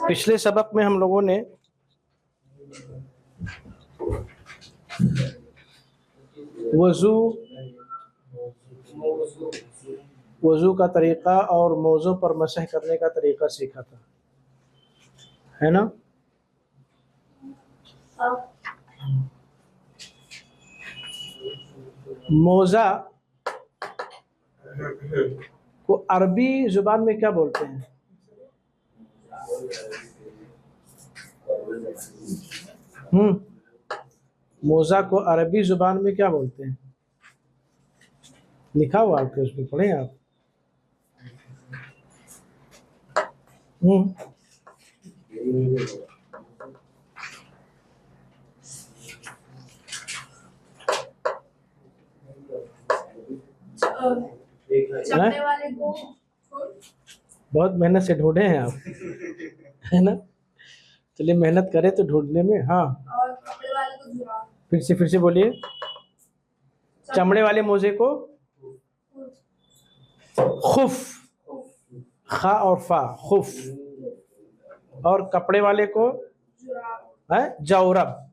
पिछले सबक में हम लोगों ने वज़ू का तरीक़ा और मौज़ू पर मसह करने का तरीक़ा सीखा था, है ना। मोज़ा को अरबी ज़ुबान में क्या बोलते हैं? मोज़ा को अरबी ज़ुबान में क्या बोलते हैं? लिखा हुआ आपके उसमें, पढ़ें आप। चमड़े वाले को बहुत मेहनत से ढूंढे हैं आप, है ना। चलिए मेहनत करें तो ढूंढने में। हाँ, और कपड़े वाले को जुराब। फिर से बोलिए। चमड़े वाले मोजे को खुफ, खा और फा, खुफ। और कपड़े वाले को है जौरब,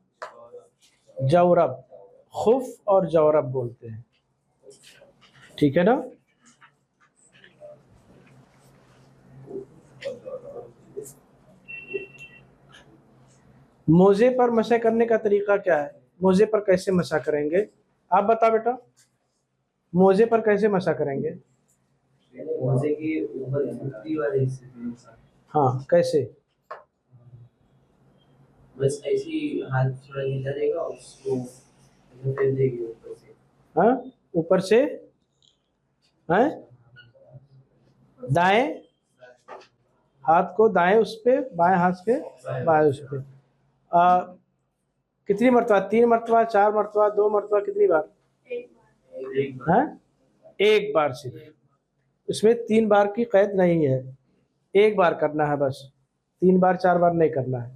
जौरब, खुफ और जौरब बोलते हैं, ठीक है ना। मोजे पर मसा करने का तरीका क्या है? मोजे पर कैसे मसा करेंगे आप बताओ बेटा। मोजे पर कैसे मसा करेंगे? मोजे के ऊपर ऊपरी वाले हिस्से पे। हाँ, कैसे? बस ऐसे ही हाथ थोड़ा नीचा देगा और उसको फेर देंगे ऊपर से। हाँ, ऊपर से, हैं, दाएं हाथ को दाएं उस पे, बाएं हाथ के बाएं उस पे। कितनी मरतबा? 3 मरतबा, 4 मरतबा, 2 मरतबा, कितनी बार? एक बार सिर्फ। इसमें 3 बार की कैद नहीं है, एक बार करना है बस, 3 बार 4 बार नहीं करना है।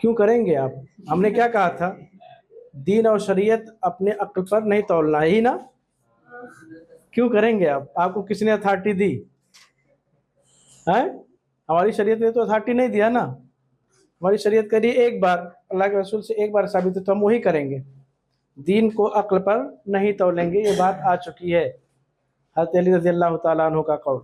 क्यों करेंगे आप? हमने क्या कहा था? दीन और शरीयत अपने अक्ल पर नहीं तौलना है ही ना। क्यों करेंगे आप? आपको किसने अथॉरिटी दी है? हमारी शरीयत ने तो अथॉरिटी नहीं दिया ना। हमारी शरीयत कह रही एक बार, अल्लाह के रसूल से एक बार साबित है तो हम वही करेंगे। दीन को अक्ल पर नहीं तौलेंगे, ये बात आ चुकी है। हज़रत अली रज़ी अल्लाह तआला अन्हु का कौल।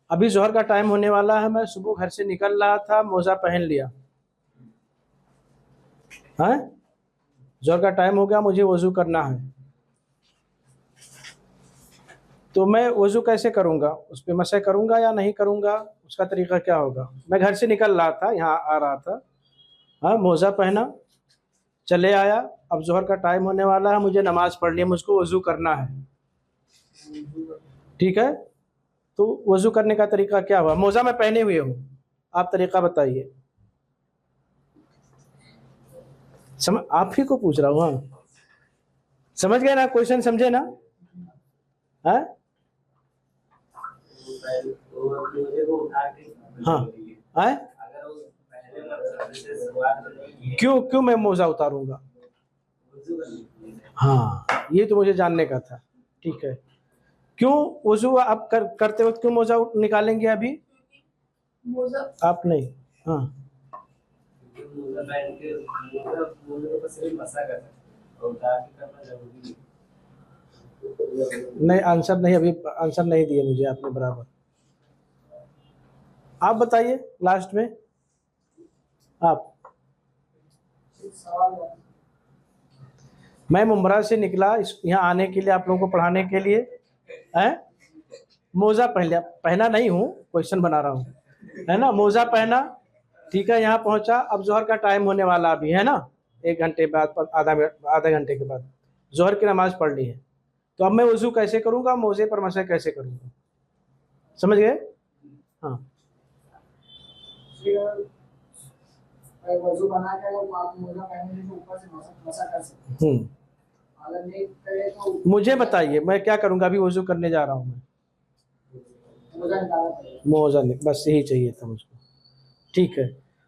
अभी जोहर का टाइम होने वाला है, मैं सुबह घर से निकल रहा था, मोजा पहन लिया है। जोहर का टाइम हो गया, मुझे वज़ू करना है, तो मैं वज़ू कैसे करूँगा? उस पर मसह करूँगा या नहीं करूँगा? उसका तरीका क्या होगा? मैं घर से निकल रहा था, यहाँ आ रहा था, हाँ, मोज़ा पहना, चले आया, अब जोहर का टाइम होने वाला है, मुझे नमाज़ पढ़नी है, मुझको वज़ू करना है, ठीक है। तो वज़ू करने का तरीका क्या हुआ? मोज़ा मैं पहने हुए हूँ, आप तरीका बताइए। आप ही को पूछ रहा हूँ। हाँ, समझ गए ना? क्वेश्चन समझे ना? है? हाँ, है? क्यों मैं मोजा उतारूंगा? हाँ, ये तो मुझे जानने का था, ठीक है। क्यों वज़ू आप करते वक्त क्यों मोजा निकालेंगे अभी? आप नहीं। हाँ, नहीं, आंसर नहीं, अभी आंसर नहीं दिए मुझे आपने बराबर। आप बताइए लास्ट में। आप, मैं मुंब्रा से निकला यहाँ आने के लिए, आप लोगों को पढ़ाने के लिए, है। मोजा पहना नहीं हूँ, क्वेश्चन बना रहा हूँ, है ना। मोजा पहना, ठीक है, यहाँ पहुँचा, अब जोहर का टाइम होने वाला अभी, है ना। 1 घंटे बाद, आधा घंटे के बाद जोहर की नमाज पढ़नी है, तो अब मैं वज़ू कैसे करूँगा? मोजे पर मसह कैसे करूँगा? समझ गए? हाँ, वज़ू बना के आप मोजा पहनेंगे तो ऊपर से मसा कर सकते हैं। अगर नहीं करे तो मुझे बताइए मैं क्या करूँगा? अभी वज़ू करने जा रहा हूँ मैं, मोजा बस यही चाहिए था मुझको, ठीक है।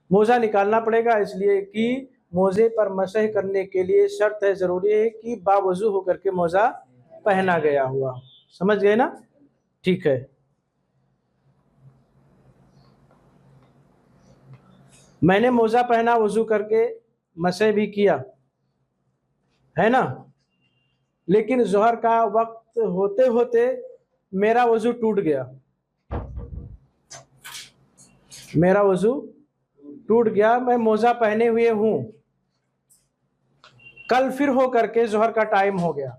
मोजा निकालना पड़ेगा इसलिए कि मोज़े पर मसह करने के लिए शर्त है, ज़रूरी है कि बावजू होकर के मोज़ा पहना गया हुआ। समझ गए ना? ठीक है। मैंने मोज़ा पहना, वज़ू करके मसह भी किया, है ना, लेकिन ज़ोहर का वक्त होते होते मेरा वज़ू टूट गया, मेरा वज़ू टूट गया, मैं मोज़ा पहने हुए हूँ, कल फिर हो करके ज़ोहर का टाइम हो गया।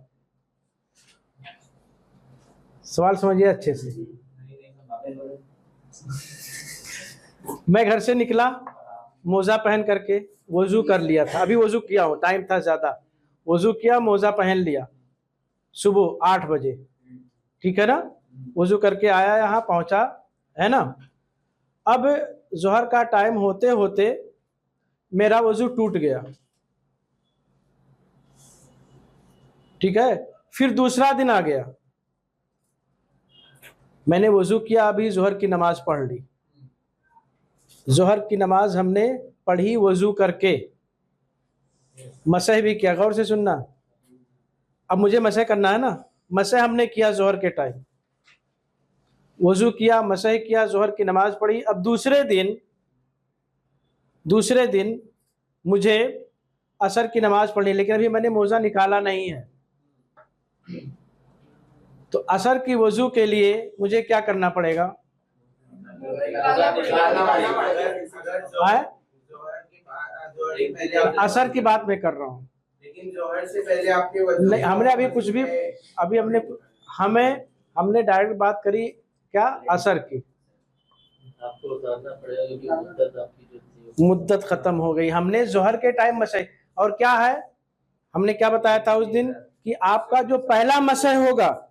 सवाल समझिए अच्छे से। मैं घर से निकला, मोज़ा पहन करके वज़ू कर लिया था, अभी वज़ू किया हूँ, टाइम था ज़्यादा, वज़ू किया, मोज़ा पहन लिया सुबह 8 बजे, ठीक है ना, वज़ू करके आया, यहाँ पहुँचा, है ना। अब ज़ोहर का टाइम होते होते मेरा वज़ू टूट गया, ठीक है। फिर दूसरा दिन आ गया, मैंने वज़ू किया, अभी ज़ोहर की नमाज़ पढ़ ली, ज़ोहर की नमाज हमने पढ़ी वज़ू करके, मसह भी किया, गौर से सुनना, अब मुझे मसह करना है ना, मसह हमने किया ज़ोहर के टाइम, वज़ू किया, मसह किया, ज़ोहर की नमाज पढ़ी। अब दूसरे दिन मुझे असर की नमाज पढ़नी, लेकिन अभी मैंने मोज़ा निकाला नहीं है, तो असर की वज़ू के लिए मुझे क्या करना पड़ेगा? असर की बात मैं कर रहा हूँ, लेकिन जोहर से पहले आपके नहीं, हमने अभी कुछ भी, अभी हमने डायरेक्ट बात करी क्या? असर की। आपको उतारना पड़ेगा क्योंकि मुद्दत आपकी जो थी मुद्दत खत्म हो गई, हमने जोहर के टाइम मसह, और क्या है, हमने क्या बताया था उस दिन कि आपका जो पहला मसह होगा,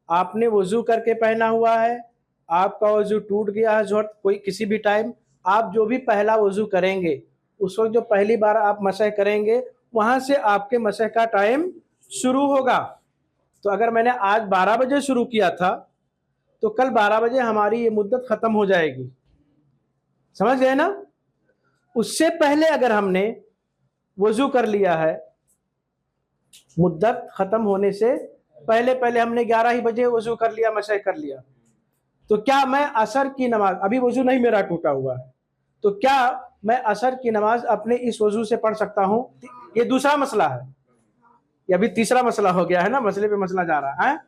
आपने वज़ू करके पहना हुआ है, आपका वज़ू टूट गया है जोहर, कोई किसी भी टाइम आप जो भी पहला वज़ू करेंगे उस वक्त जो पहली बार आप मसह करेंगे वहां से आपके मसह का टाइम शुरू होगा। तो अगर मैंने आज 12 बजे शुरू किया था तो कल 12 बजे हमारी ये मुद्दत खत्म हो जाएगी, समझ गए ना। उससे पहले अगर हमने वज़ू कर लिया है, मुद्दत खत्म होने से पहले पहले हमने 11 ही बजे वज़ू कर लिया, मसह कर लिया, तो क्या मैं असर की नमाज, अभी वज़ू नहीं मेरा टूटा हुआ है, तो क्या मैं असर की नमाज अपने इस वज़ू से पढ़ सकता हूँ? ये दूसरा मसला है, ये अभी तीसरा मसला हो गया है ना, मसले पे मसला जा रहा है।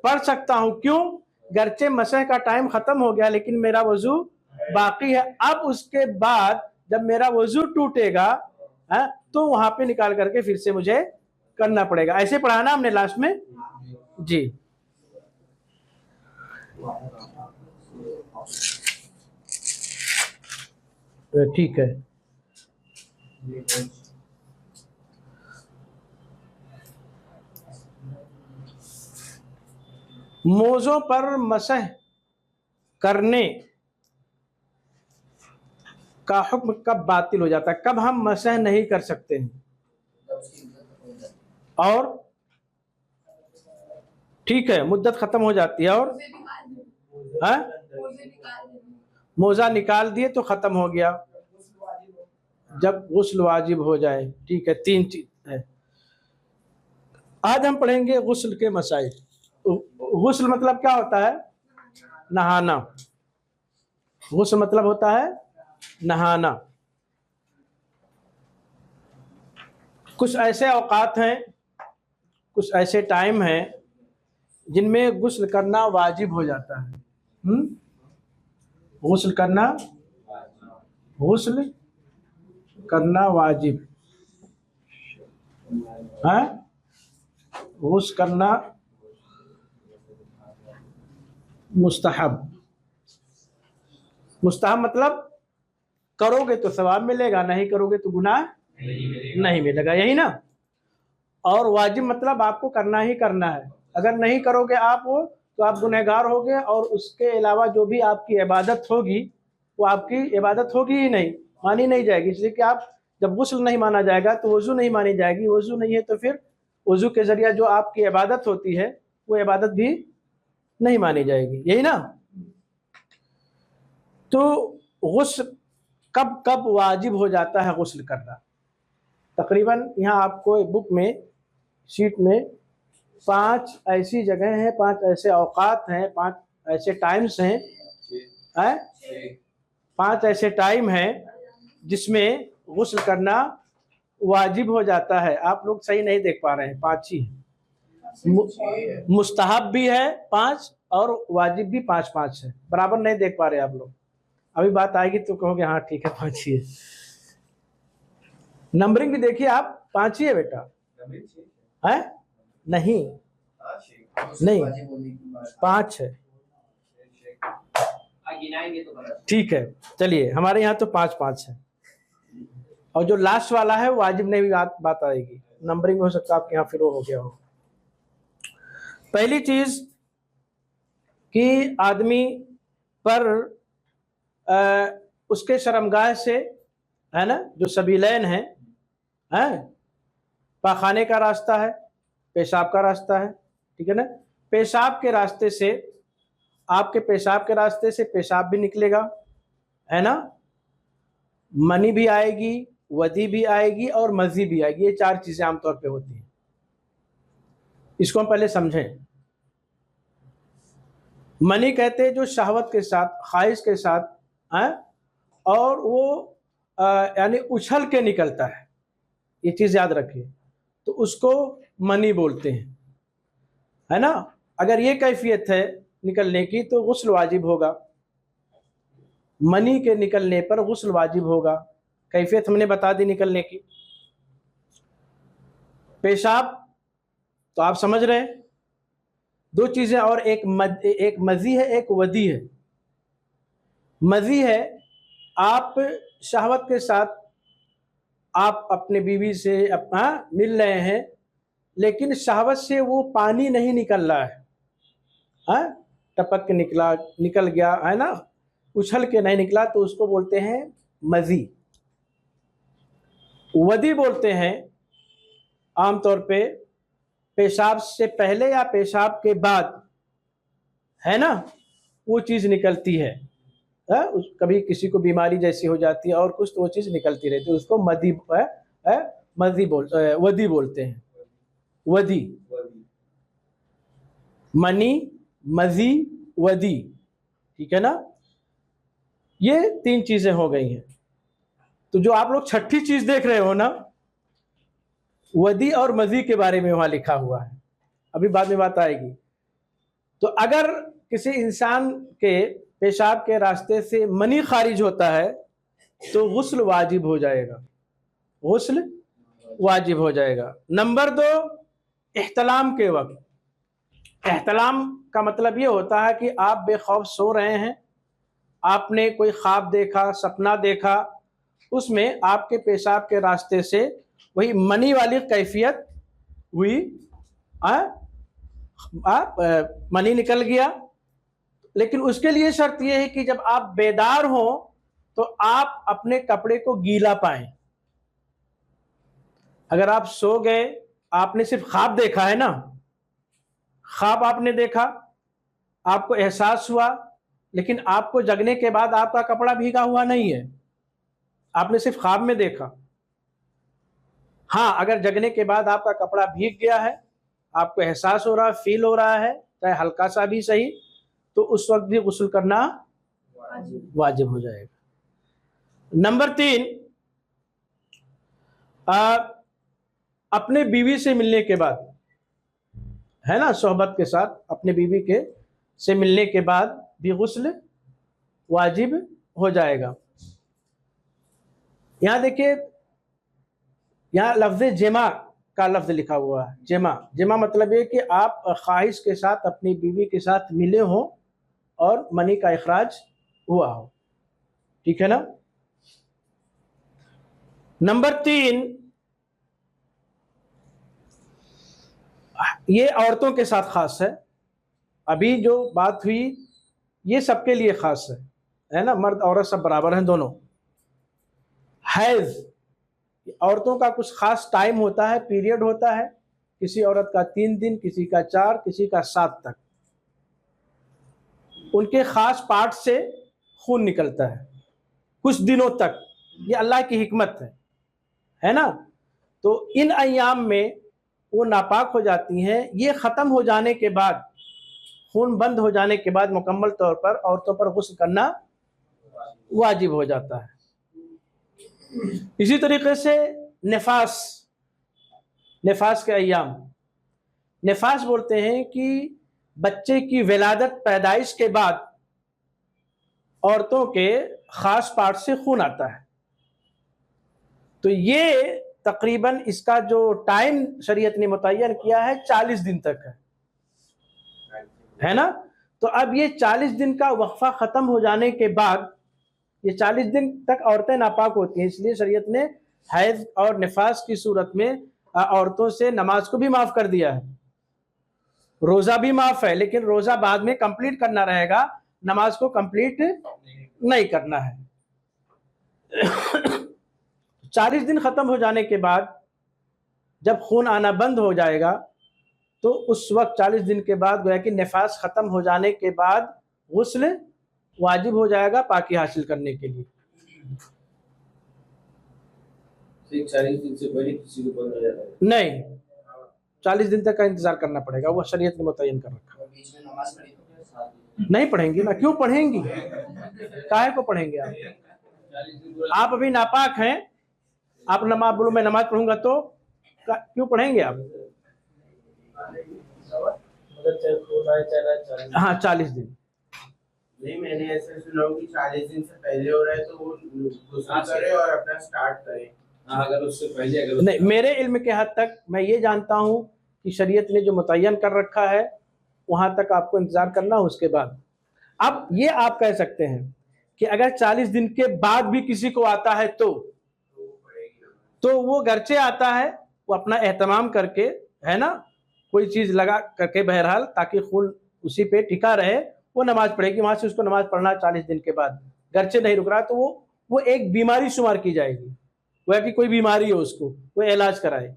पढ़ सकता हूँ, क्यों? गर्चे मसह का टाइम खत्म हो गया लेकिन मेरा वज़ू बाकी है। अब उसके बाद जब मेरा वज़ू टूटेगा है तो वहां पे निकाल करके फिर से मुझे करना पड़ेगा। ऐसे पढ़ाना हमने लास्ट में जी। ठीक है, मोज़ों पर मसह करने का हुक्म कब बातिल हो जाता है, कब हम मसह नहीं कर सकते हैं? और ठीक है, मुद्दत खत्म हो जाती है, और मोज़ा निकाल दिए तो खत्म हो गया, जब गुस्ल वाजिब हो जाए। ठीक है, 3 चीज है। आज हम पढ़ेंगे गुस्ल के मसाइल। गुस्ल मतलब क्या होता है? नहाना। गुस्ल मतलब होता है नहाना। कुछ ऐसे औकात हैं, कुछ ऐसे टाइम हैं जिनमें गुस्ल करना वाजिब हो जाता है। गुस्ल करना वाजिब है, गुस्ल करना मुस्तहब। मुस्तहब मतलब करोगे तो सवाब मिलेगा, नहीं करोगे तो गुनाह नहीं मिलेगा, यही ना। और वाजिब मतलब आपको करना ही करना है, अगर नहीं करोगे आप वो तो आप गुनहगार होगे, और उसके अलावा जो भी आपकी इबादत होगी वो आपकी इबादत होगी ही नहीं, मानी नहीं जाएगी। इसलिए कि आप जब गुस्ल नहीं माना जाएगा तो वज़ू नहीं मानी जाएगी, वज़ू नहीं है तो फिर वज़ू के ज़रिए जो आपकी इबादत होती है वो इबादत भी नहीं मानी जाएगी, यही ना। तो गुस्ल कब कब वाजिब हो जाता है गुस्ल करना। तकरीबन यहाँ आपको एक बुक में शीट में 5 ऐसी जगह हैं, 5 ऐसे औकात हैं, 5 ऐसे टाइम्स हैं, 5 ऐसे टाइम हैं जिसमें गुस्ल करना वाजिब हो जाता है। आप लोग सही नहीं देख पा रहे हैं, 5 ही मुस्तहब भी है 5 और वाजिब भी 5 है, बराबर नहीं देख पा रहे आप लोग। अभी बात आएगी तो कहोगे हाँ ठीक है 5 ही है। नंबरिंग भी देखिए आप, 5 ही है बेटा, है नहीं नहीं 5 है, ठीक है। चलिए हमारे यहाँ तो 5 है, और जो लास्ट वाला है वाजिब नहीं भी बात आएगी। नंबरिंग हो सकता है आपके यहाँ फिर हो गया हो। पहली चीज कि आदमी पर उसके शर्मगाह से, है ना, जो सबीलैन है, पाखाने का रास्ता है, पेशाब का रास्ता है, ठीक है ना। पेशाब के रास्ते से, आपके पेशाब के रास्ते से पेशाब भी निकलेगा, है ना, मनी भी आएगी, वदी भी आएगी और मज़ी भी आएगी। ये 4 चीजें आमतौर पे होती हैं। इसको हम पहले समझें। मनी कहते हैं जो शहवत के साथ, ख्वाहिश के साथ और वो यानी उछल के निकलता है, ये चीज़ याद रखिए, तो उसको मनी बोलते हैं, है ना। अगर ये कैफियत है निकलने की तो गुस्ल वाजिब होगा, मनी के निकलने पर गुस्ल वाजिब होगा। कैफियत हमने बता दी निकलने की। पेशाब तो आप समझ रहे हैं, 2 चीज़ें और, एक मज़ी है, एक वदी है। मज़ी है आप शहवत के साथ आप अपने बीवी से मिल रहे हैं, लेकिन शहवत से वो पानी नहीं निकल रहा है, टपक के निकल गया, है ना, उछल के नहीं निकला, तो उसको बोलते हैं मज़ी। वदी बोलते हैं आमतौर पे पेशाब से पहले या पेशाब के बाद, है ना, वो चीज़ निकलती है, कभी किसी को बीमारी जैसी हो जाती है और कुछ, तो वो चीज़ निकलती रहती है, उसको वदी बोलते हैं। वदी, मनी, मज़ी, वदी, ठीक है ना। ये 3 चीज़ें हो गई हैं। तो जो आप लोग 6ठी चीज़ देख रहे हो ना, वदी और मज़ी के बारे में वहाँ लिखा हुआ है, अभी बाद में बात आएगी। तो अगर किसी इंसान के पेशाब के रास्ते से मनी खारिज होता है तो गुस्ल वाजिब हो जाएगा, गुस्ल वाजिब हो जाएगा। नंबर 2, एहतलाम के वक्त। एहतलाम का मतलब ये होता है कि आप बेखौफ सो रहे हैं, आपने कोई ख्वाब देखा, सपना देखा, उसमें आपके पेशाब के रास्ते से वही मनी वाली कैफियत हुई, मनी निकल गया। लेकिन उसके लिए शर्त यह है कि जब आप बेदार हो तो आप अपने कपड़े को गीला पाएं। अगर आप सो गए, आपने सिर्फ ख्वाब देखा है ना, ख्वाब आपने देखा, आपको एहसास हुआ, लेकिन आपको जगने के बाद आपका कपड़ा भीगा हुआ नहीं है, आपने सिर्फ ख्वाब में देखा। हाँ, अगर जगने के बाद आपका कपड़ा भीग गया है, आपको एहसास हो रहा है, फील हो रहा है, चाहे हल्का सा भी सही, तो उस वक्त भी गुस्ल करना वाजिब हो जाएगा। नंबर 3, अपने बीवी से मिलने के बाद, है ना, सोहबत के साथ अपने बीवी के से मिलने के बाद भी गुस्ल वाजिब हो जाएगा। यहाँ देखिए, यहाँ लफ्ज़ जेमा का लफ्ज़ लिखा हुआ है। जेमा मतलब ये कि आप ख्वाहिश के साथ अपनी बीवी के साथ मिले हो और मनी का इखराज हुआ हो, ठीक है ना। नंबर 3, ये औरतों के साथ खास है। अभी जो बात हुई ये सबके लिए खास है ना, मर्द औरत सब बराबर हैं दोनों। हैज़, औरतों का कुछ खास टाइम होता है, पीरियड होता है, किसी औरत का 3 दिन, किसी का 4, किसी का 7 तक, उनके खास पार्ट से खून निकलता है, कुछ दिनों तक, ये अल्लाह की हिकमत है ना। तो इन अय्याम में वो नापाक हो जाती हैं। ये ख़त्म हो जाने के बाद, खून बंद हो जाने के बाद मुकम्मल तौर पर औरतों पर गुस्ल करना वाजिब हो जाता है। इसी तरीके से निफास के अय्याम, निफास बोलते हैं कि बच्चे की विलादत, पैदाइश के बाद औरतों के ख़ास पार्ट से खून आता है। तो ये तकरीबन इसका जो टाइम शरीयत ने मुतय्यन किया है 40 दिन तक है ना। तो अब ये 40 दिन का वक्फा ख़त्म हो जाने के बाद, ये 40 दिन तक औरतें नापाक होती हैं। इसलिए शरीयत ने हैज़ और निफास की सूरत में औरतों से नमाज को भी माफ़ कर दिया है, रोज़ा भी माफ़ है, लेकिन रोज़ा बाद में कंप्लीट करना रहेगा, नमाज को कंप्लीट नहीं करना है। 40 दिन ख़त्म हो जाने के बाद जब खून आना बंद हो जाएगा, तो उस वक्त 40 दिन के बाद गोया कि निफास ख़त्म हो जाने के बाद गुस्ल वाजिब हो जाएगा पाकी हासिल करने के लिए। 40 दिन से पहले किसी को बंद हो जाता है? नहीं, 40 दिन तक का इंतज़ार करना पड़ेगा, वो शरीयत ने मुतय्यन कर रखा है। बीच में नमाज पढ़ी तो क्या साथ में? नहीं पढ़ेंगी ना, क्यों पढ़ेंगी, काहे को पढ़ेंगे आप? 40 दिन आप अभी नापाक हैं, आप नमाज बोलो मैं नमाज पढ़ूंगा तो क्यों पढ़ेंगे आप? हाँ 40 दिन। नहीं, मैंने ऐसा सुना हो कि 40 दिन से पहले हो रहा है तो वो गुस्ल करे और अपना स्टार्ट करे। अगर उससे पहले अगर नहीं, मेरे इल्म के हद तक मैं ये जानता हूँ कि शरीयत ने जो मुतय्यन कर रखा है वहाँ तक आपको इंतज़ार करना, उसके बाद। अब ये आप कह सकते हैं कि अगर 40 दिन के बाद भी किसी को आता है तो वो घरचे आता है, वो अपना एहतमाम करके, है ना, कोई चीज़ लगा करके बहरहाल, ताकि खून उसी पे टिका रहे, वो नमाज पढ़ेगी। वहाँ से उसको नमाज पढ़ना 40 दिन के बाद, घरचे नहीं रुक रहा तो वो एक बीमारी शुमार की जाएगी, वह कि कोई बीमारी हो उसको, वो इलाज कराए,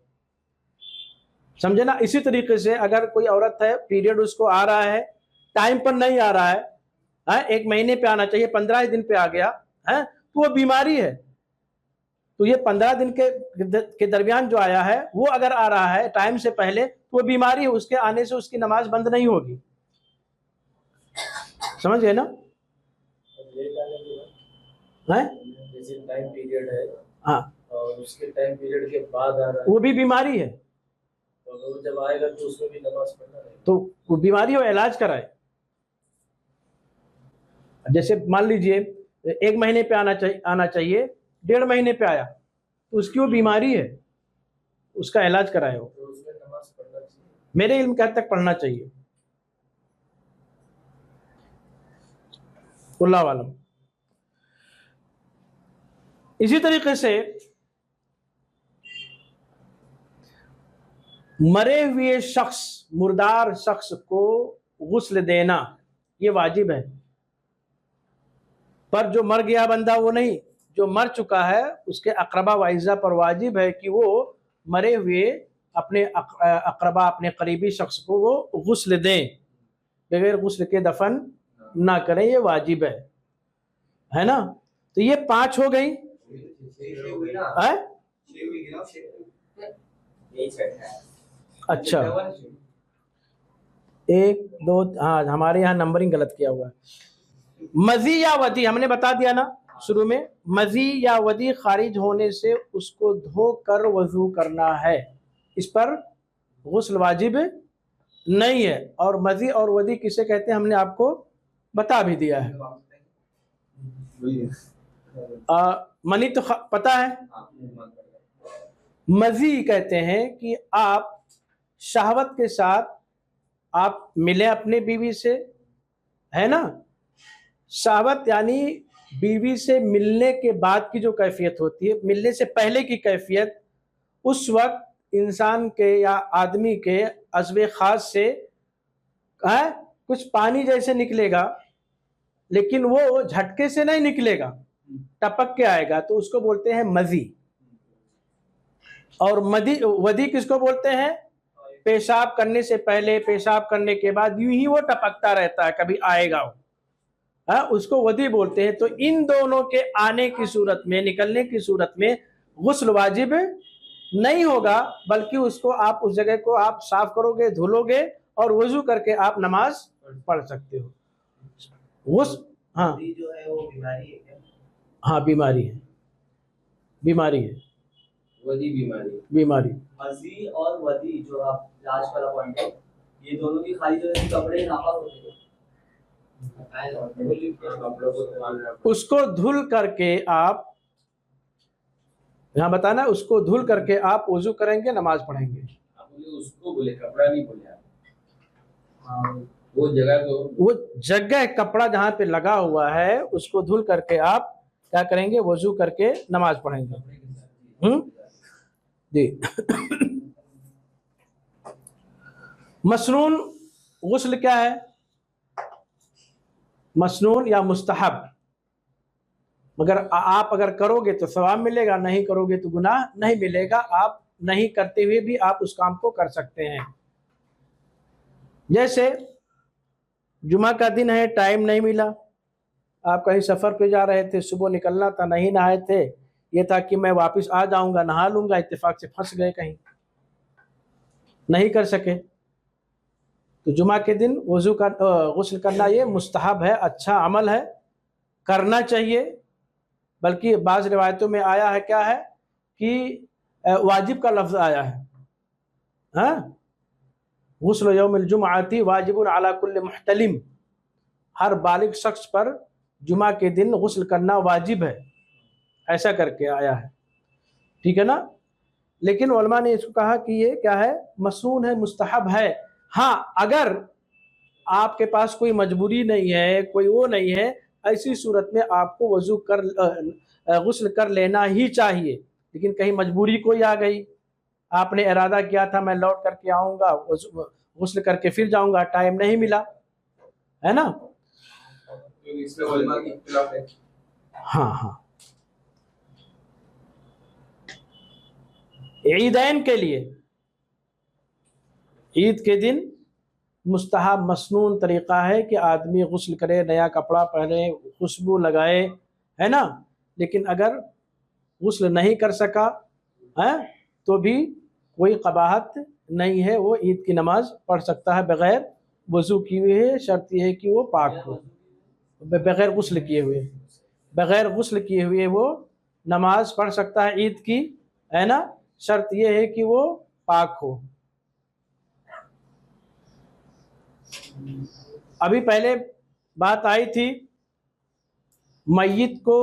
समझे ना। इसी तरीके से अगर कोई औरत है, पीरियड उसको आ रहा है, टाइम पर नहीं आ रहा है, 1 महीने पे आना चाहिए, 15 दिन पे आ गया है, तो वो बीमारी है। तो ये 15 दिन के दरमियान जो आया है, वो अगर आ रहा है टाइम से पहले, तो वो बीमारी है, उसके आने से उसकी नमाज बंद नहीं होगी, समझ गए ना। है जैसे टाइम पीरियड है, हाँ, और उसके टाइम पीरियड के बाद आ रहा है, वो भी बीमारी है, तो अगर वो जब आएगा तो उसमें भी नमाज पढ़ना रहेगा। तो वो बीमारी हो, इलाज कराए। जैसे मान लीजिए 1 महीने पे आना चाहिए, 1.5 महीने पे आया, तो उसकी वो बीमारी है, उसका इलाज कराए हो। तो उसमें नमाज पढ़ना चाहिए। मेरे इल्म के हद तक पढ़ना चाहिए, अल्लाह वालम। इसी तरीके से मरे हुए शख्स, मुर्दार शख्स को गुस्ल देना ये वाजिब है, पर जो मर गया बंदा वो नहीं, जो मर चुका है उसके अक़रबा वाइज़ा पर वाजिब है कि वो मरे हुए अपने अक़रबा, अपने करीबी शख्स को वो गुस्ल दें, बगैर गुस्ल के दफन ना करें, ये वाजिब है ना। तो ये 5 हो गई है? अच्छा, 1 2, हाँ हमारे यहाँ नंबरिंग गलत किया हुआ है। मज़ी या वदी हमने बता दिया ना शुरू में, मज़ी या वदी खारिज होने से उसको धोकर वज़ू करना है, इस पर गुस्ल वाजिब नहीं है। और मज़ी और वदी किसे कहते हैं हमने आपको बता भी दिया है। मनी तो पता है, मज़ी कहते हैं कि आप शहवत के साथ आप मिले अपने बीवी से, है ना। शहवत यानी बीवी से मिलने के बाद की जो कैफियत होती है, मिलने से पहले की कैफियत, उस वक्त इंसान के या आदमी के अज़्वे ख़ास से है कुछ पानी जैसे निकलेगा, लेकिन वो झटके से नहीं निकलेगा, टपक के आएगा, तो उसको बोलते हैं मज़ी। और वदी किसको बोलते हैं? पेशाब करने से पहले, पेशाब करने के बाद यूं ही वो टपकता रहता है, कभी आएगा वो, उसको वदी बोलते हैं। तो इन दोनों के आने की सूरत में, निकलने की सूरत में गुस्ल वाजिब नहीं होगा, बल्कि उसको आप उस जगह को आप साफ करोगे, धुलोगे और वजू करके आप नमाज पढ़ सकते हो। हाँ वदी जो है वो बीमारी है क्या? हाँ बीमारी है, बीमारी है, वदी बीमारी है। बीमारी। मजी और वदी जो आप लास्ट वाला पॉइंट है, ये दोनों की खाली जो है कपड़े नापाक होते हैं। कपड़ों को धुलना पड़ता उसको धुल करके आप, यहाँ बताना, उसको धुल करके आप वजू करेंगे, नमाज पढ़ेंगे। है। आप बोले उसको बोले, कपड़ा नहीं बोले आप। वो जगह को, वो जगह कपड़ा जहाँ पे लगा हुआ है उसको धुल करके आप क्या करेंगे, वजू करके नमाज पढ़ेंगे। जी। मसनून गुस्ल क्या है? मसनून या मुस्तहब, मगर आप अगर करोगे तो सवाब मिलेगा, नहीं करोगे तो गुनाह नहीं मिलेगा। आप नहीं करते हुए भी आप उस काम को कर सकते हैं। जैसे जुमा का दिन है, टाइम नहीं मिला, आप कहीं सफ़र पे जा रहे थे, सुबह निकलना था, नहीं नहाए थे, ये था कि मैं वापस आ जाऊंगा, नहा लूंगा, इत्तेफाक से फंस गए कहीं, नहीं कर सके, तो जुमा के दिन वज़ू का गुस्ल करना ये मुस्तहब है, अच्छा अमल है, करना चाहिए। बल्कि बाज़ रिवायतों में आया है क्या है कि वाजिब का लफ्ज़ आया है। हाँ, गुस्ल यौमिल जुमअती वाजिबुन अला कुल्लि मुहतलिम, हर बालिग शख्स पर जुमा के दिन गुस्ल करना वाजिब है, ऐसा करके आया है। ठीक है ना। लेकिन उलमा ने इसको कहा कि ये क्या है, मसनून है, मुस्तहब है। हाँ, अगर आपके पास कोई मजबूरी नहीं है, कोई वो नहीं है, ऐसी सूरत में आपको वजू कर गुस्ल कर लेना ही चाहिए। लेकिन कहीं मजबूरी कोई आ गई, आपने इरादा किया था मैं लौट करके आऊँगा, गुस्ल करके फिर जाऊँगा, टाइम नहीं मिला, है ना। इसमें उलमा की इख्तिलाफ है। हाँ हाँ, ईदैन के लिए, ईद के दिन मुस्तहब मसनून तरीक़ा है कि आदमी गुस्ल करे, नया कपड़ा पहने, खुशबू लगाए, है ना। लेकिन अगर गुस्ल नहीं कर सका है तो भी कोई कबाहत नहीं है, वो ईद की नमाज पढ़ सकता है बग़ैर वज़ू किए हुए। शर्त यह है कि वो पाक हो, बग़ैर गुस्ल किए हुए, बग़ैर गुस्ल किए हुए वो नमाज पढ़ सकता है ईद की, है ना। शर्त यह है कि वो पाक हो। अभी पहले बात आई थी, मय्यत को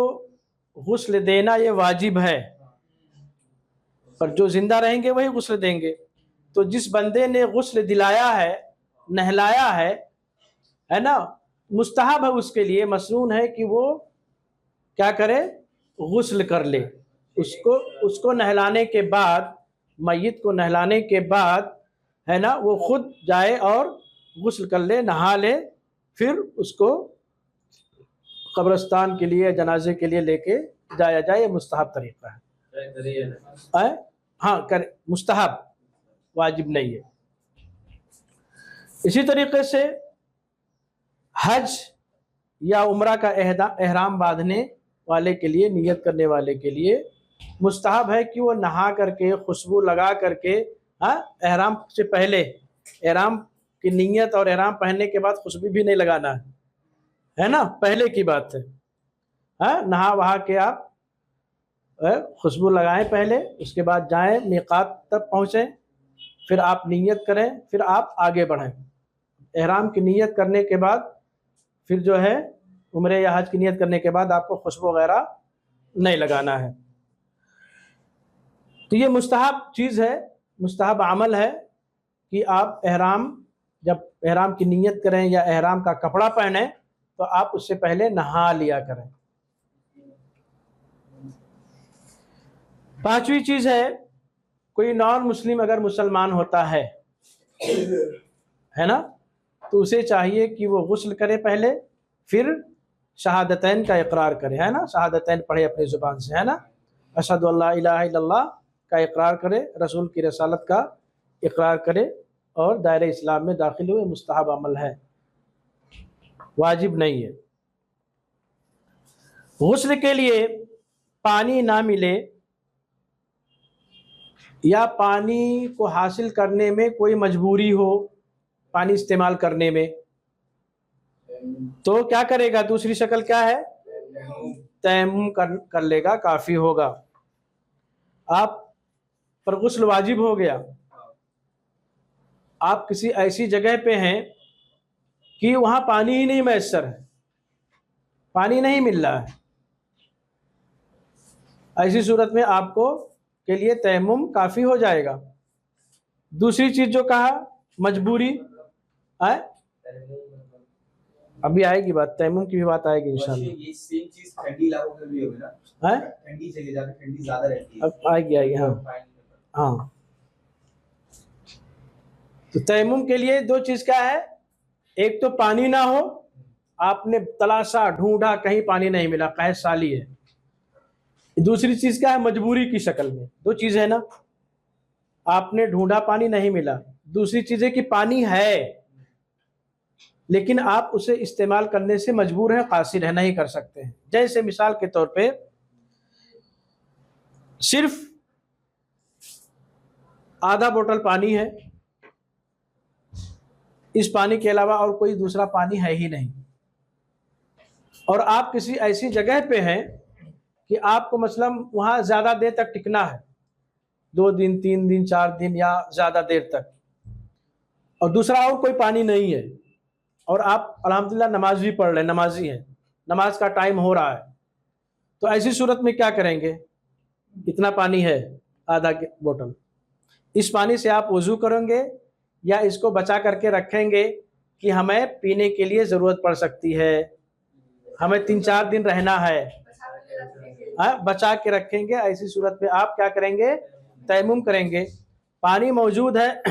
गुस्ल देना ये वाजिब है, पर जो जिंदा रहेंगे वही गुस्ल देंगे। तो जिस बंदे ने गुस्ल दिलाया है, नहलाया है ना, मुस्तहब है उसके लिए, मसनून है कि वो क्या करे, गुस्ल कर ले। उसको नहलाने के बाद, मय्यत को नहलाने के बाद, है ना, वो खुद जाए और गुस्ल कर ले, नहा ले, फिर उसको कब्रिस्तान के लिए, जनाजे के लिए लेके जाया जाए। ये मुस्तहब तरीक़ा है। हाँ कर, मुस्तहब, वाजिब नहीं है। इसी तरीके से हज या उम्रा का एहराम बांधने वाले के लिए, नियत करने वाले के लिए मुस्तहब है कि वो नहा करके, खुशबू लगा करके, हाँ, एहराम से पहले, एहराम की नियत और एहराम पहनने के बाद खुशबू भी नहीं लगाना है ना, पहले की बात है। हाँ, नहा वहा के आप खुशबू लगाएं पहले, उसके बाद जाएं, मीक़ात तक पहुँचें, फिर आप नियत करें, फिर आप आगे बढ़ें। एहराम की नियत करने के बाद फिर जो है उम्रे या हज की नियत करने के बाद आपको खुशबू वगैरह नहीं लगाना है। तो ये मुस्तहब चीज़ है, मुस्तहब अमल है कि आप जब एहराम की नियत करें या एहराम का कपड़ा पहने तो आप उससे पहले नहा लिया करें। पांचवी चीज़ है, कोई नॉन मुस्लिम अगर मुसलमान होता है ना, तो उसे चाहिए कि वो गुस्ल करे पहले, फिर शहादतैन का इकरार करे, है ना, शहादतैन पढ़े अपनी ज़ुबान से, है ना, अशहदु अल्ला इलाहा इल्लल्लाह का इकरार करे, रसूल की रसालत का इकरार करे और दायरे इस्लाम में दाखिल हुए। मुस्तहब अमल है, वाजिब नहीं है। गुस्ल के लिए पानी ना मिले या पानी को हासिल करने में कोई मजबूरी हो पानी इस्तेमाल करने में, तो क्या करेगा? दूसरी शक्ल क्या है? तयम्मुम कर लेगा, काफ़ी होगा। आप पर गुस्ल वाजिब हो गया। आप किसी ऐसी जगह पे हैं कि वहाँ पानी ही नहीं मैसर है, पानी नहीं मिल रहा है, ऐसी सूरत में आपको के लिए तयम्मुम काफ़ी हो जाएगा। दूसरी चीज़ जो कहा मजबूरी है, अभी आएगी बात, तयम्मुम की भी बात आएगी इंशाल्लाह। ये सेम चीज ठंडी इलाकों में भी होगी ना, है ठंडी जगह जाके ठंडी ज्यादा रहती है। अब आएगी हाँ हाँ। तो तयम्मुम के लिए दो चीज़ क्या है, एक तो पानी ना हो, आपने तलाशा ढूंढा कहीं पानी नहीं मिला, कैस साली है। दूसरी चीज़ क्या है, मजबूरी की शक्ल में। दो चीज़ है ना, आपने ढूंढा पानी नहीं मिला, दूसरी चीज़ है कि पानी है लेकिन आप उसे इस्तेमाल करने से मजबूर हैं, कासिर है, नहीं कर सकते हैं। जैसे मिसाल के तौर पे सिर्फ आधा बोतल पानी है, इस पानी के अलावा और कोई दूसरा पानी है ही नहीं, और आप किसी ऐसी जगह पे हैं कि आपको मतलब वहाँ ज़्यादा देर तक टिकना है, 2 दिन 3 दिन 4 दिन या ज़्यादा देर तक, और दूसरा और कोई पानी नहीं है, और आप अल्हम्दुलिल्लाह नमाज भी पढ़ रहे हैं, नमाजी हैं, नमाज का टाइम हो रहा है, तो ऐसी सूरत में क्या करेंगे? इतना पानी है, आधा बोतल, इस पानी से आप वज़ू करेंगे या इसको बचा करके रखेंगे कि हमें पीने के लिए ज़रूरत पड़ सकती है, हमें 3-4 दिन रहना है, बचा के रखेंगे। ऐसी सूरत में आप क्या करेंगे? तयम्मुम करेंगे। पानी मौजूद है,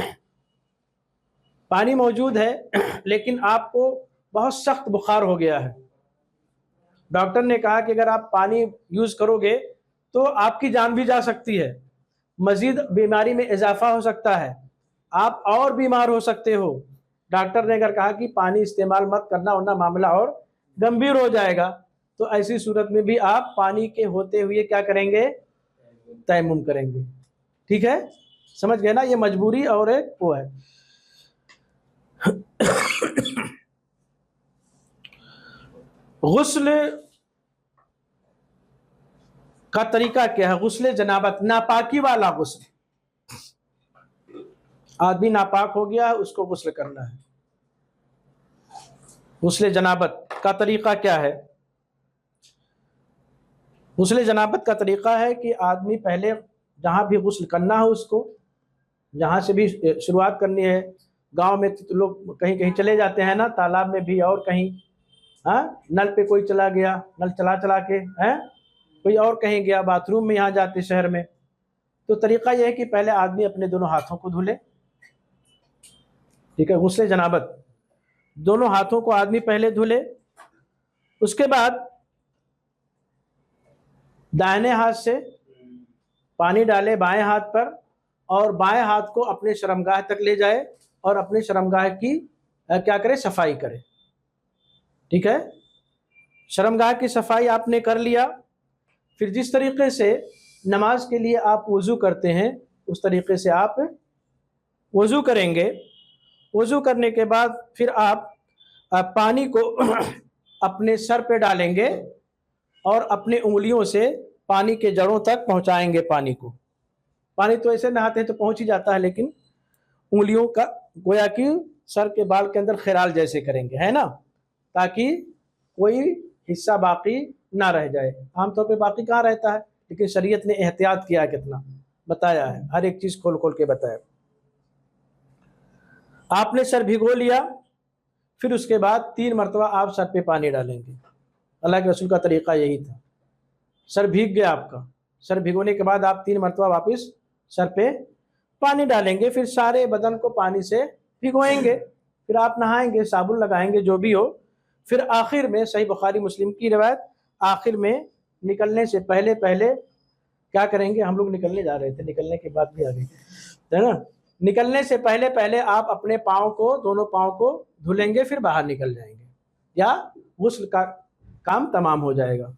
पानी मौजूद है लेकिन आपको बहुत सख्त बुखार हो गया है, डॉक्टर ने कहा कि अगर आप पानी यूज़ करोगे तो आपकी जान भी जा सकती है, मज़ीद बीमारी में इजाफा हो सकता है, आप और बीमार हो सकते हो। डॉक्टर ने अगर कहा कि पानी इस्तेमाल मत करना वरना मामला और गंभीर हो जाएगा, तो ऐसी सूरत में भी आप पानी के होते हुए क्या करेंगे? तयम्मुम करेंगे। ठीक है, समझ गए ना? ये मजबूरी और एक वो है। गुस्ल का तरीका क्या है? गुस्ल जनाबत, नापाकी वाला गुस्ल। आदमी नापाक हो गया है, उसको गुस्ल करना है। गुस्ल जनाबत का तरीका क्या है? गुस्ल जनाबत का तरीका है कि आदमी पहले जहाँ भी गुस्ल करना है उसको, जहाँ से भी शुरुआत करनी है, गांव में तो लोग कहीं कहीं चले जाते हैं ना, तालाब में भी और कहीं, हाँ, नल पे कोई चला गया, नल चला के हैं, कोई और कहीं गया, बाथरूम में यहाँ जाते शहर में, तो तरीका यह है कि पहले आदमी अपने दोनों हाथों को धुले। ठीक है, गुस्ल जनाबत, दोनों हाथों को आदमी पहले धुले, उसके बाद दाहिने हाथ से पानी डाले बाएं हाथ पर, और बाएं हाथ को अपने शर्मगाह तक ले जाए और अपने शर्मगाह की क्या करे? सफाई करे। ठीक है, शर्मगाह की सफाई आपने कर लिया, फिर जिस तरीके से नमाज के लिए आप वज़ू करते हैं उस तरीके से आप वज़ू करेंगे। वज़ू करने के बाद फिर आप पानी को अपने सर पे डालेंगे और अपने उंगलियों से पानी के जड़ों तक पहुंचाएंगे पानी को। पानी तो ऐसे नहाते हैं तो पहुंच ही जाता है, लेकिन उंगलियों का गोया कि सर के बाल के अंदर खिराल जैसे करेंगे, है ना, ताकि कोई हिस्सा बाकी ना रह जाए। आमतौर पे बाकी कहाँ रहता है, लेकिन शरीयत ने एहतियात किया, कितना बताया है, हर एक चीज़ खोल खोल के बताया। आपने सर भिगो लिया, फिर उसके बाद 3 मरतबा आप सर पे पानी डालेंगे। अल्लाह के रसूल का तरीक़ा यही था। सर भीग गया आपका, सर भिगोने के बाद आप 3 मरतबा वापस सर पे पानी डालेंगे, फिर सारे बदन को पानी से भिगोएंगे, फिर आप नहाएंगे, साबुन लगाएंगे, जो भी हो। फिर आखिर में, सही बुखारी मुस्लिम की रिवायत, आखिर में निकलने से पहले पहले क्या करेंगे? हम लोग निकलने जा रहे थे, निकलने के बाद भी आ गई, है ना। निकलने से पहले पहले आप अपने पाँव को, दोनों पाँव को धुलेंगे, फिर बाहर निकल जाएंगे, या गुस्ल का काम तमाम हो जाएगा।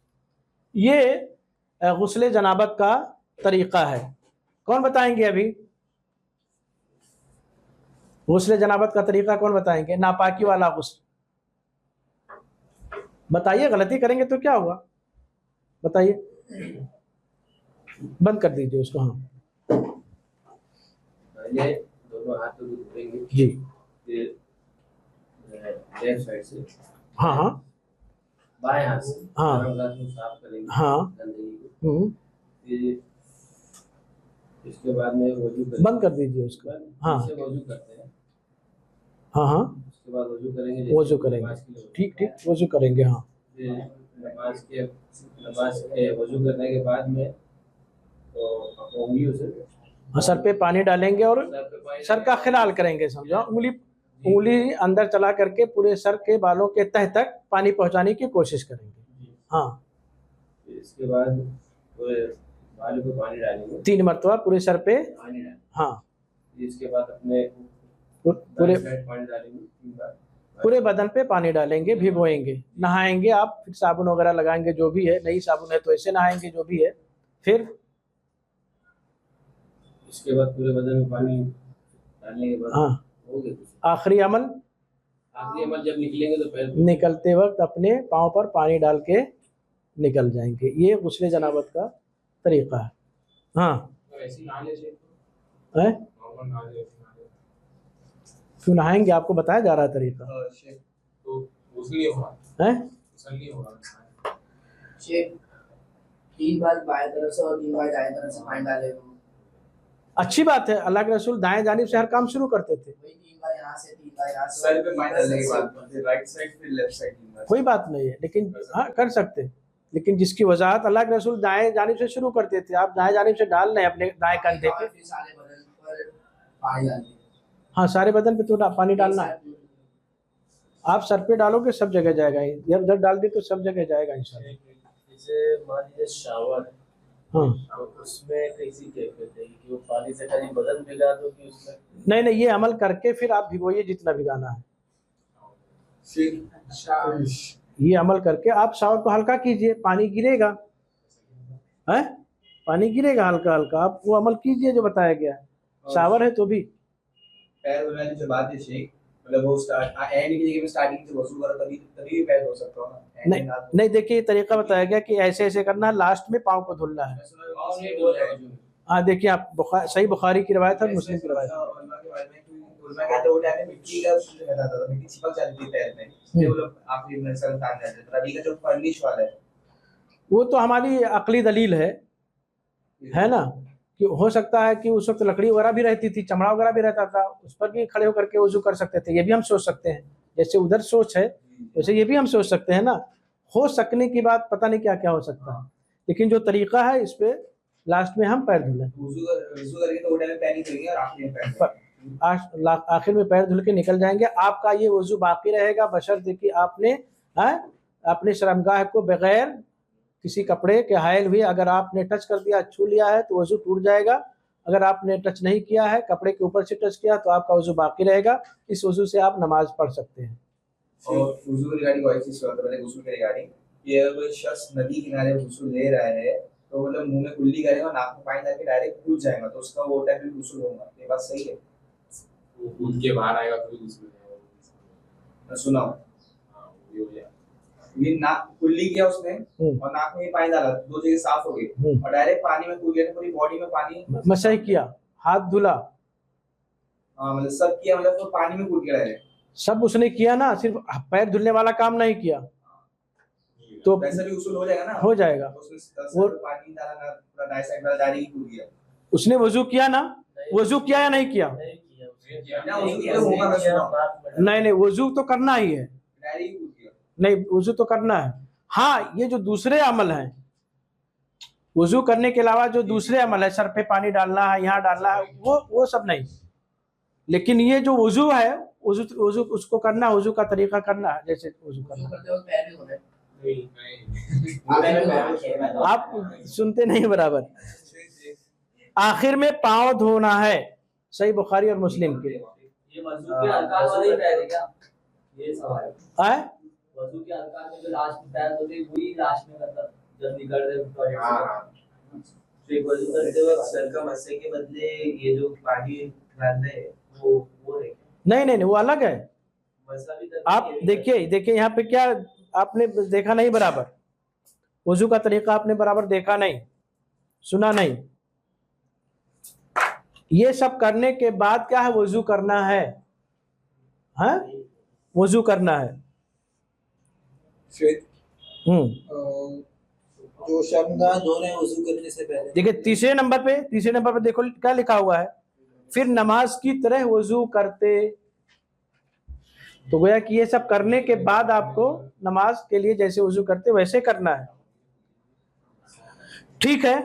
ये गुस्ले जनाबत का तरीक़ा है। कौन बताएंगे अभी? गुस्ले जनाबत का तरीक़ा कौन बताएंगे? नापाकी वाला गुस्ल बताइए, गलती करेंगे तो क्या हुआ बताइए। बंद कर दीजिए उसको। हाँ पहले दोनों हाथ तो धोएंगे जी, फिर लेफ्ट साइड से, हाँ हाँ बाएं हाथ से हाँ। गरम हाथ को साफ करेंगे हाँ। गंदगी को। हम्म, फिर इसके बाद में वजू करेंगे। बंद कर दीजिए उसको। हाँ इससे वजू करते हैं। हाँ हाँ, उसके बाद वजू करेंगे, जैसे वजू नमाज करेंगे। के लिए वजू ठीक ठीक, करते हैं। वजू करेंगे। हाँ फिर नमाज के वजू करने के बाद में तो उंगलियों से हाँ, सर पे पानी डालेंगे और सर पे पानी सर का ख्याल करेंगे। समझो, उंगली अंदर चला करके पूरे सर के बालों के तह तक पानी पहुंचाने की कोशिश करेंगे। हाँ, फिर इसके बाद पूरे बालों पे पानी डालेंगे, 3 मरतबा पूरे सर पे। पानी डालेंगे। हाँ, फिर इसके बाद अपने पूरे दाएं साइड पानी डालेंगे 3 बार। पूरे बदन पे पानी डालेंगे, भिगोएंगे, नहाएंगे आप, फिर साबुन वगैरह लगाएंगे, जो भी है, नई साबुन है तो ऐसे नहाएंगे, जो भी है। फिर इसके बाद पूरे बदन में पानी डालने के बाद हाँ, हो गया। आखिरी अमल, आखिरी अमल जब निकलेंगे तो पैर निकलते वक्त अपने पाँव पर पानी डाल के निकल जाएंगे। ये गुस्ले जनाबत का तरीक़ा है। हाँ ऐसे ही नहाने से है, नॉर्मल नहाने क्यों नहाएंगे? आपको बताया जा रहा है तरीक़ा तो गुस्ल नहीं होगा, है। गुस्ल नहीं होगा। शेख 3 बार बाएं तरफ से और 3 बार दाएं तरफ से पानी डाले तो अच्छी बात है, अल्लाह के रसूल दाएं जानिब से हर काम शुरू करते थे। वही 3 बार यहाँ से 3 बार यहाँ से सर पे पानी डालने के बाद फिर राइट साइड फिर लेफ्ट साइड। कोई बात नहीं है, लेकिन हाँ कर सकते हैं, लेकिन जिसकी वजाहत अल्लाह के रसूल दाएं जानिब से शुरू करते थे, आप दाएं जानिब से डाल रहे हैं अपने दाएं कंधे पे। फिर सारे बदन पर पानी डालते हाँ, सारे बदन पे तो पानी डालना है। आप सर पे डालोगे सब जगह जाएगा, जब डाल दी तो सब जगह जाएगा इंशाल्लाह। जैसे मान लीजिए शावर, हाँ, तो उसमें कैसी कैफियत है कि वो पानी से खाली बदन भिगा दो कि उसमें नहीं नहीं, ये अमल करके फिर आप भिगोइए जितना भिगाना है। ये अमल करके आप शावर को हल्का कीजिए, पानी गिरेगा है, पानी गिरेगा हल्का हल्का, आप वो अमल कीजिए जो बताया गया है। शावर है तो भी पैर धोने की जो बात है शेख, मतलब वो स्टार्ट एंड की जगह में स्टार्टिंग से वसूल करो तभी तभी पैर धो सकते हो ना। नहीं नहीं, देखिए तरीका बताया गया कि ऐसे ऐसे करना है, लास्ट में पाँव को धुलना है। हाँ देखिए, आप सही बुखारी की रवायत है, मुस्लिम की रवायत है। उलमा कहते वो टाइम में मिट्टी का उसमें रहता था, मिट्टी चिपक जाती थी पैर में, इसलिए वो लोग आखिरी में सर उतार देते थे। अभी का जो फर्निश वाला है वो तो हमारी अकली दलील है ना, कि हो सकता है कि उस वक्त लकड़ी वगैरह भी रहती थी, चमड़ा वगैरह भी रहता था, उस पर भी खड़े होकर के वजू कर सकते थे। ये भी हम सोच सकते हैं, जैसे उधर सोच है वैसे ये भी हम सोच सकते हैं ना। हो सकने की बात पता नहीं क्या क्या हो सकता है, लेकिन जो तरीका है इस पे लास्ट में हम पैर धुलें, वजू करके तो वो टाइम में पैर नहीं धोएंगे और आखिरी में पैर आखिर में पैर धुल के निकल जाएंगे। आपका ये वजू बाकी रहेगा, बशर्ते कि आपने अपने शर्मगाह को बगैर किसी कपड़े के हायल हुए अगर आपने टच कर दिया, छू लिया है तो वजू टूट जाएगा। अगर आपने टच नहीं किया है, कपड़े के ऊपर से टच किया, तो आपका वजू बाकी रहेगा। इस वजू से आप नमाज पढ़ सकते हैं। और वजू की रिगार्डिंग वही चीज करते पहले गुस्ल के रिगार्डिंग, ये अगर कोई शख्स नदी किनारे गुस्ल ले रहा है तो मतलब मुंह में कुल्ली करेगा, नाक में पानी डाल के डायरेक्ट कूद जाएगा, तो उसका वो टाइम में गुस्ल होगा। ये बात सही है? वो कूद के बाहर आएगा तो गुस्ल मैं सुना ये नाक कुल्ली किया उसने और नाक में पानी डाला, दो जगह साफ हो गई और डायरेक्ट पानी में कूद गया, पूरी बॉडी में पानी मसह किया, हाथ धुला, हाँ मतलब सब किया, मतलब तो पानी में कूद गया डायरेक्ट, सब उसने किया ना, सिर्फ पैर धुलने वाला काम नहीं किया तो वैसे भी गुस्ल हो जाएगा ना, हो जाएगा। उसने पानी डाला ना, पूरा दाएं साइड वाला डायरेक्ट कूद गया। उसने वजू किया ना, वजू किया या नहीं किया? नहीं नहीं, वजू तो करना ही है, नहीं वजू तो करना है। हाँ, ये जो दूसरे अमल हैं, वजू करने के अलावा जो दूसरे अमल है, सर पे पानी डालना है, यहाँ डालना है, वो सब नहीं। लेकिन ये जो वजू है, वजू उसको करना, वजू का तरीका करना है, जैसे वजू करना। आप सुनते नहीं बराबर। आखिर में पाँव धोना है, सही बुखारी और मुस्लिम के। ये वजू के अरकान वाले ही पैर है क्या? ये सवाल है। आए वजू के अरकान में जो लास्ट में पैर होते हैं वही लास्ट में करता है। जब निकलते टॉयलेट हाँ से हाँ तो एक वजू करते वक्त सर का मस्से के बदले ये जो पानी डाल रहे हैं वो है नहीं नहीं नहीं, वो अलग है। मसला भी आप देखिए देखिए यहाँ पे क्या आपने देखा नहीं बराबर, वजू का तरीका आपने बराबर देखा नहीं, सुना नहीं। ये सब करने के बाद क्या है, वजू करना है, हाँ वजू करना है। फिर हम्म जो शर्मगाह धो रहे हैं वजू करने से पहले, देखिए तीसरे नंबर पे देखो क्या लिखा हुआ है, फिर नमाज की तरह वजू करते। तो गोया कि ये सब करने के बाद आपको नमाज के लिए जैसे वजू करते वैसे करना है, ठीक है।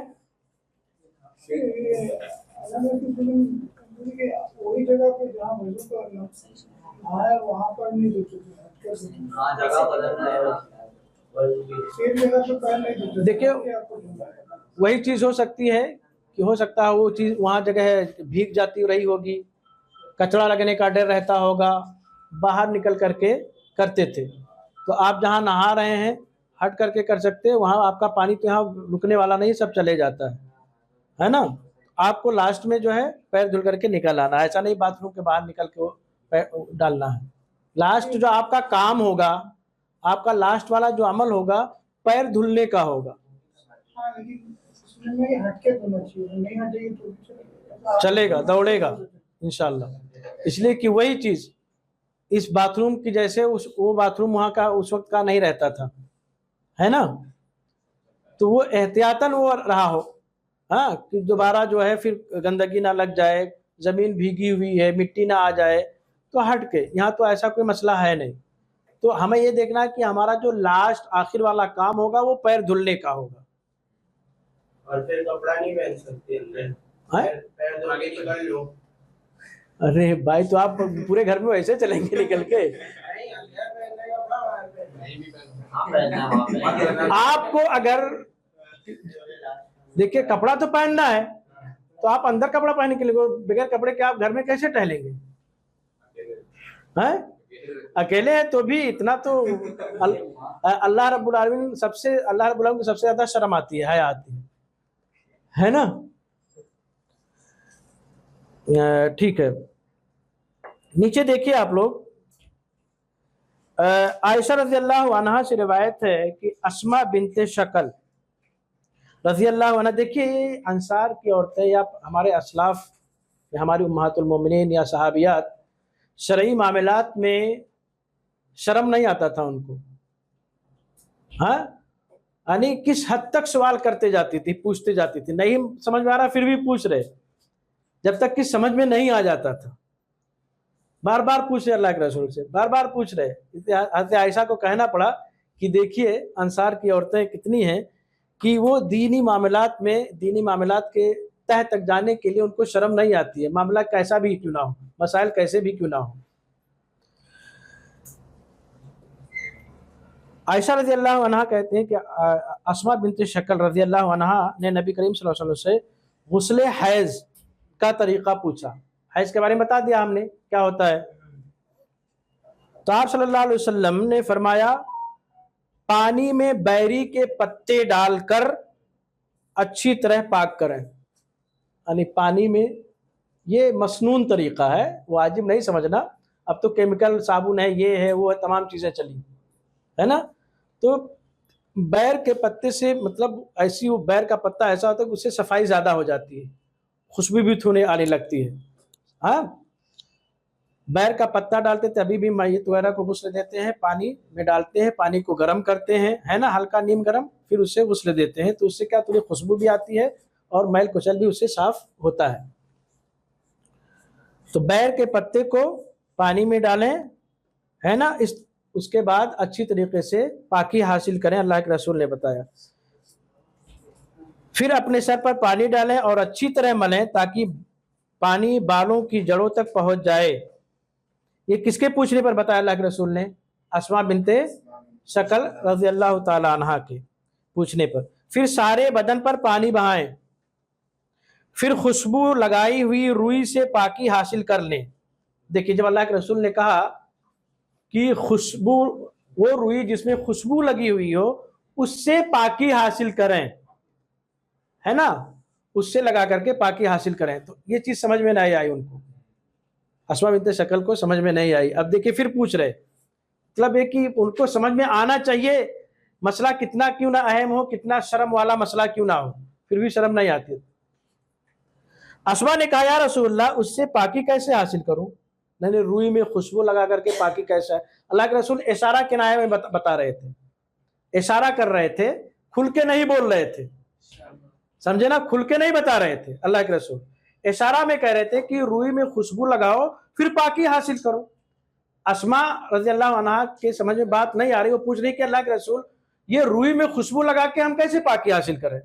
वही जगह पे जहाँ वजू करना है वहाँ पर नहीं धो सकते, हाँ जगह बदलना है वजू की। सेम जगह पे पैर नहीं धो सकते। देखिए आपको धोना है। वही चीज हो सकती है कि हो सकता है वो चीज वहां जगह भीग जाती रही होगी, कचरा लगने का डर रहता होगा, बाहर निकल करके करते थे। तो आप जहाँ नहा रहे हैं हट करके कर सकते हैं, वहाँ आपका पानी तो यहाँ रुकने वाला नहीं, सब चले जाता है ना। आपको लास्ट में जो है पैर धुल करके निकल आना, ऐसा नहीं बाथरूम के बाहर निकल के वो पैर डालना है। लास्ट जो आपका काम होगा, आपका लास्ट वाला जो अमल होगा पैर धुलने का होगा। हाँ लेकिन उसमें नहीं हटके धोना चाहिए, नहीं हटेगी तो चलेगा, दौड़ेगा इंशाल्लाह। इसलिए कि वही चीज इस बाथरूम की जैसे वो बाथरूम वहाँ का उस वक्त का नहीं रहता था, है ना। तो वो एहतियातन वो रहा हो, हाँ कि दोबारा जो है फिर गंदगी ना लग जाए, जमीन भीगी हुई है मिट्टी ना आ जाए तो हट के। यहाँ तो ऐसा कोई मसला है नहीं। तो हमें ये देखना है कि हमारा जो लास्ट आखिर वाला काम होगा वो पैर धुलने का होगा। और फिर कपड़ा नहीं पहन सकते अंदर, पैर धो के निकल लो। अरे भाई तो आप पूरे घर में वैसे चलेंगे निकल के? नहीं अंदर पहनने का कपड़ा बाहर पहनना हाँ पहनना है वहाँ पे। आपको अगर देखिए कपड़ा तो पहनना है तो आप अंदर कपड़ा पहनने के लिए, बगैर कपड़े के आप घर में कैसे टहलेंगे? हैं अकेले हैं तो भी इतना तो अल्लाह रब्बुल आलमीन सबसे, अल्लाह रब्बुल आलमीन को सबसे ज्यादा शर्म आती है, हया आती है ना। ठीक है, नीचे देखिए आप लोग। आयशा रज़ी अल्लाह अन्हा से रिवायत है कि अस्मा बिनते शकल रज़ी अल्लाह अन्हा, देखिए अंसार की औरतें या हमारे असलाफ या हमारी उम्महातुल मोमिनीन या सहाबियात, शरई मामलात में शर्म नहीं आता था उनको, हाँ यानी किस हद तक सवाल करते जाती थी, पूछते जाती थी। नहीं समझ में आ रहा फिर भी पूछ रहे, जब तक कि समझ में नहीं आ जाता था बार बार पूछ रहे, अल्लाह के रसूल से बार बार पूछ रहे। हज़रत आयशा को कहना पड़ा कि देखिए अंसार की औरतें कितनी हैं कि वो दीनी मामलात में, दीनी मामलात के तह तक जाने के लिए उनको शर्म नहीं आती है, मामला कैसा भी क्यों ना हो, मसाइल कैसे भी क्यों ना हो। आयशा रज़ी अल्लाह अन्हा कहते हैं कि अस्मा बिनत शकल रज़ी अल्लाह अन्हा ने नबी करीम सल्लल्लाहु अलैहि वसल्लम से गुस्ले हैज़ का तरीका पूछा। हैज़ के बारे में बता दिया हमने क्या होता है। तो आप सल्लल्लाहु अलैहि वसल्लम ने फरमाया पानी में बैरी के पत्ते डालकर अच्छी तरह पाक करें। यानी पानी में, ये मसनून तरीका है, वाजिब नहीं समझना। अब तो केमिकल साबुन है, ये है वो है, तमाम चीज़ें चली है ना। तो बैर के पत्ते से मतलब ऐसी, वो बैर का पत्ता ऐसा होता है कि उससे सफाई ज़्यादा हो जाती है, खुशबू भी थोड़ी आने लगती है। हाँ बैर का पत्ता डालते थे, अभी भी मैयत वगैरह को गुस्ल देते हैं, पानी में डालते हैं, पानी को गर्म करते हैं, है ना, हल्का नीम गर्म, फिर उससे गुस्ल देते हैं। तो उससे क्या थोड़ी खुशबू भी आती है और मैल कुचल भी उससे साफ होता है। तो बैर के पत्ते को पानी में डालें, है ना, उसके बाद अच्छी तरीके से पाकी हासिल करें, अल्लाह के रसूल ने बताया। फिर अपने सर पर पानी डालें और अच्छी तरह मलें ताकि पानी बालों की जड़ों तक पहुंच जाए। ये किसके पूछने पर बताया अल्लाह के रसूल ने? अस्मा बिनते शकल रज़ी अल्लाह ताला अन्हा के पूछने पर। फिर सारे बदन पर पानी बहाएं, फिर खुशबू लगाई हुई रुई से पाकी हासिल कर लें। देखिए जब अल्लाह के रसूल ने कहा कि खुशबू, वो रुई जिसमें खुशबू लगी हुई हो उससे पाकी हासिल करें, है ना, उससे लगा करके पाकी हासिल करें। तो ये चीज समझ में नहीं आई उनको, अस्मा बिन्त शकल को समझ में नहीं आई। अब देखिए फिर पूछ रहे, मतलब है कि उनको समझ में आना चाहिए, मसला कितना क्यों ना अहम हो, कितना शर्म वाला मसला क्यों ना हो, फिर भी शर्म नहीं आती। अस्मा ने कहा, या रसूलल्लाह, उससे पाकी कैसे हासिल करूं? नहीं, रूई में खुशबू लगा करके पाकी कैसा है? अल्लाह के रसूल इशारा किनारे में बता रहे थे, इशारा कर रहे थे, खुल के नहीं बोल रहे थे, समझे ना, खुल के नहीं बता रहे थे। अल्लाह के रसूल इशारा में कह रहे थे कि रूई में खुशबू लगाओ फिर पाकी हासिल करो। अस्मा रजी अल्लाह अन्हा के समझ में बात नहीं आ रही, वो पूछ रही कि अल्लाह के रसूल, ये रूई में खुशबू लगा के हम कैसे पाकी हासिल करें?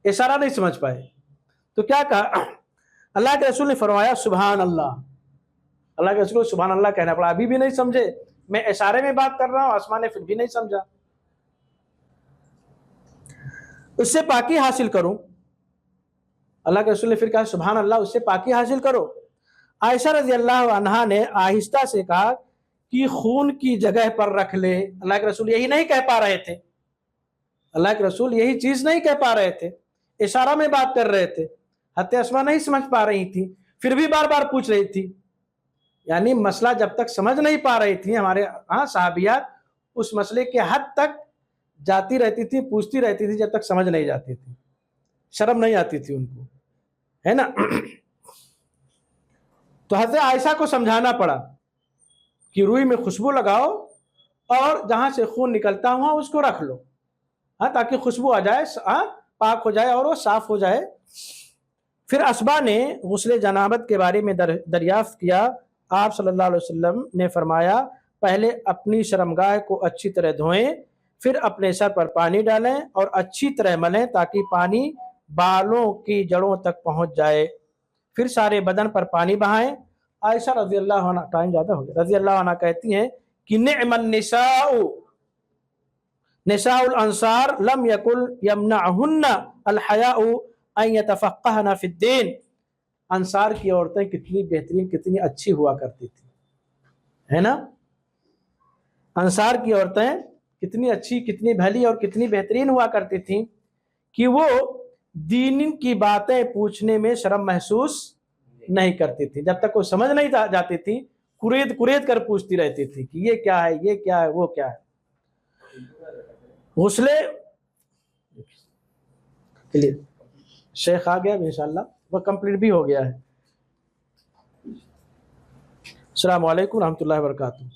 इशारा नहीं समझ पाए। तो क्या कहा अल्लाह के रसूल ने? फरमाया सुभान अल्लाह। अल्लाह के रसूल सुभान अल्लाह कहना पड़ा। अभी भी नहीं समझे, मैं इशारे में बात कर रहा हूं, अस्मा ने फिर भी नहीं समझा। उससे पाकी हासिल करूं, अल्लाह के रसूल ने फिर कहा सुभान अल्लाह, उससे पाकी हासिल करो। आयशा रजी अल्लाह अन्हा ने आहिस्ता से कहा कि खून की जगह पर रख ले। अल्लाह के रसूल यही नहीं कह पा रहे थे, अल्लाह के रसूल यही चीज नहीं कह पा रहे थे, इशारा में बात कर रहे थे। हत्या अस्मा नहीं समझ पा रही थी, फिर भी बार बार पूछ रही थी। यानी मसला जब तक समझ नहीं पा रही थी हमारे सहाबियात, उस मसले के हद तक जाती रहती थी, पूछती रहती थी, जब तक समझ नहीं जाती थी, शर्म नहीं आती थी उनको, है ना। तो हज़रत आयशा को समझाना पड़ा कि रूई में खुशबू लगाओ और जहां से खून निकलता हुआ उसको रख लो, ताकि खुशबू आ जाए, पाक हो जाए और वो साफ हो जाए। फिर अस्बा ने गुस्ले जनाबत के बारे में दरियाफ्त किया। आप सल्लल्लाहु अलैहि वसल्लम ने फरमाया, पहले अपनी शर्मगाह को अच्छी तरह धोएं, फिर अपने सर पर पानी डालें और अच्छी तरह मलें ताकि पानी बालों की जड़ों तक पहुंच जाए, फिर सारे बदन पर पानी बहाएं। आयशा रजी अल्लाह अन्हा, टाइम ज़्यादा हो गया, रजी अल्लाह अन्हा कहती हैं कि निअमन निसाउ निसाउल अंसार लम यकुल यमनअहुन्ना अल हयाउ अन यतफक्कहना फिद्दीन। अंसार की औरतें कितनी बेहतरीन, कितनी अच्छी हुआ करती थी, है ना। अंसार की औरतें कितनी अच्छी, कितनी भली और कितनी बेहतरीन हुआ करती थी कि वो दीन की बातें पूछने में शर्म महसूस नहीं करती थी। जब तक वो समझ नहीं जाती थी, कुरेद कुरेद कर पूछती रहती थी कि ये क्या है, ये क्या है, वो क्या है। गुस्ले शेख आ गया इंशाल्लाह, वह कंप्लीट भी हो गया है। अस्सलामु अलैकुम रहमतुल्लाहि व बरकातुहू।